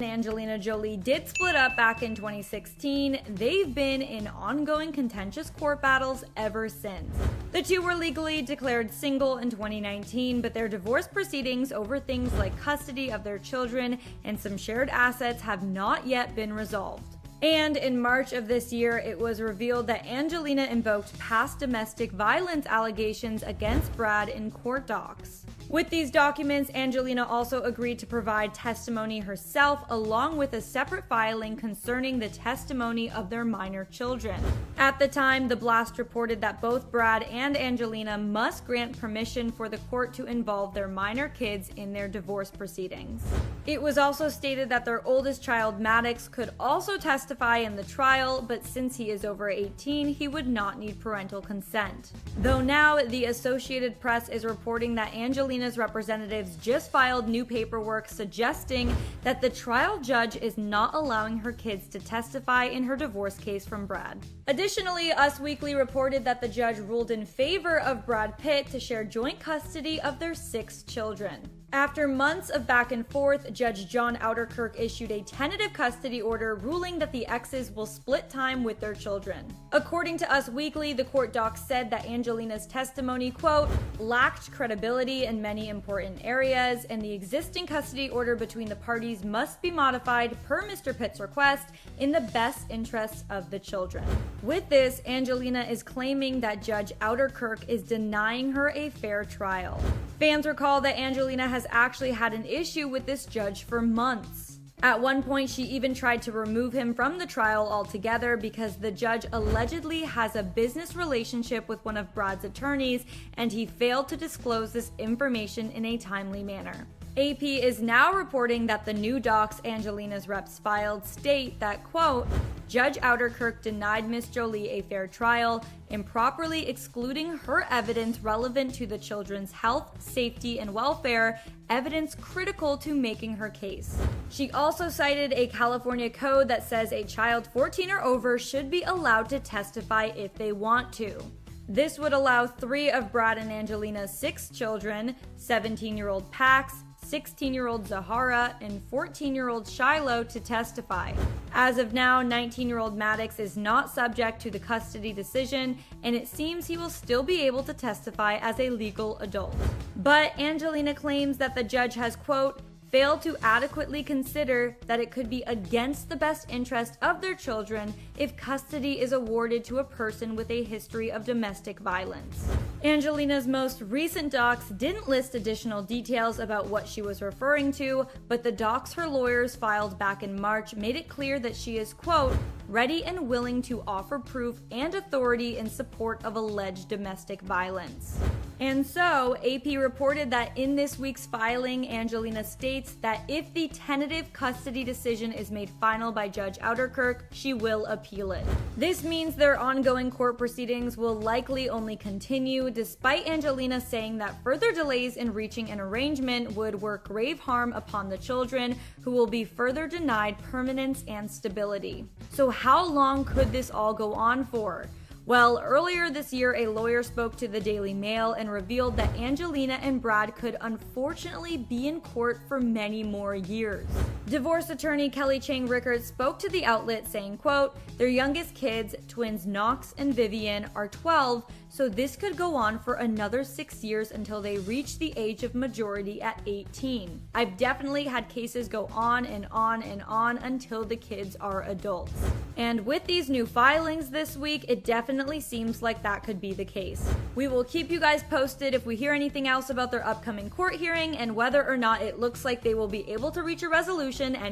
Angelina Jolie did split up back in 2016, they've been in ongoing contentious court battles ever since. The two were legally declared single in 2019, but their divorce proceedings over things like custody of their children and some shared assets have not yet been resolved. And in March of this year, it was revealed that Angelina invoked past domestic violence allegations against Brad in court docs. With these documents, Angelina also agreed to provide testimony herself, along with a separate filing concerning the testimony of their minor children. At the time, the blast reported that both Brad and Angelina must grant permission for the court to involve their minor kids in their divorce proceedings. It was also stated that their oldest child, Maddox, could also testify in the trial, but since he is over 18, he would not need parental consent. Though now, the Associated Press is reporting that Angelina's representatives just filed new paperwork suggesting that the trial judge is not allowing her kids to testify in her divorce case from Brad. Additionally, Us Weekly reported that the judge ruled in favor of Brad Pitt to share joint custody of their 6 children. After months of back and forth, Judge John Ouderkirk issued a tentative custody order ruling that the exes will split time with their children. According to Us Weekly, the court docs said that Angelina's testimony, quote, lacked credibility in many important areas, and the existing custody order between the parties must be modified per Mr. Pitt's request in the best interests of the children. With this, Angelina is claiming that Judge Ouderkirk is denying her a fair trial. Fans recall that Angelina has actually had an issue with this judge for months. At one point, she even tried to remove him from the trial altogether because the judge allegedly has a business relationship with one of Brad's attorneys, and he failed to disclose this information in a timely manner. AP is now reporting that the new docs Angelina's reps filed state that, quote, Judge Ouderkirk denied Miss Jolie a fair trial, improperly excluding her evidence relevant to the children's health, safety, and welfare, evidence critical to making her case. She also cited a California code that says a child 14 or over should be allowed to testify if they want to. This would allow 3 of Brad and Angelina's 6 children, 17-year-old Pax, 16-year-old Zahara, and 14-year-old Shiloh to testify. As of now, 19-year-old Maddox is not subject to the custody decision, and it seems he will still be able to testify as a legal adult. But Angelina claims that the judge has, quote, failed to adequately consider that it could be against the best interest of their children if custody is awarded to a person with a history of domestic violence. Angelina's most recent docs didn't list additional details about what she was referring to, but the docs her lawyers filed back in March made it clear that she is, quote, ready and willing to offer proof and authority in support of alleged domestic violence. And so, AP reported that in this week's filing, Angelina states that if the tentative custody decision is made final by Judge Ouderkirk, she will appeal it. This means their ongoing court proceedings will likely only continue, despite Angelina saying that further delays in reaching an arrangement would work grave harm upon the children, who will be further denied permanence and stability. So how long could this all go on for? Well, earlier this year, a lawyer spoke to the Daily Mail and revealed that Angelina and Brad could unfortunately be in court for many more years. Divorce attorney Kelly Chang Rickard spoke to the outlet saying, quote, their youngest kids, twins Knox and Vivian, are 12, so this could go on for another 6 years until they reach the age of majority at 18. I've definitely had cases go on and on and on until the kids are adults. And with these new filings this week, it definitely seems like that could be the case. We will keep you guys posted if we hear anything else about their upcoming court hearing and whether or not it looks like they will be able to reach a resolution anytime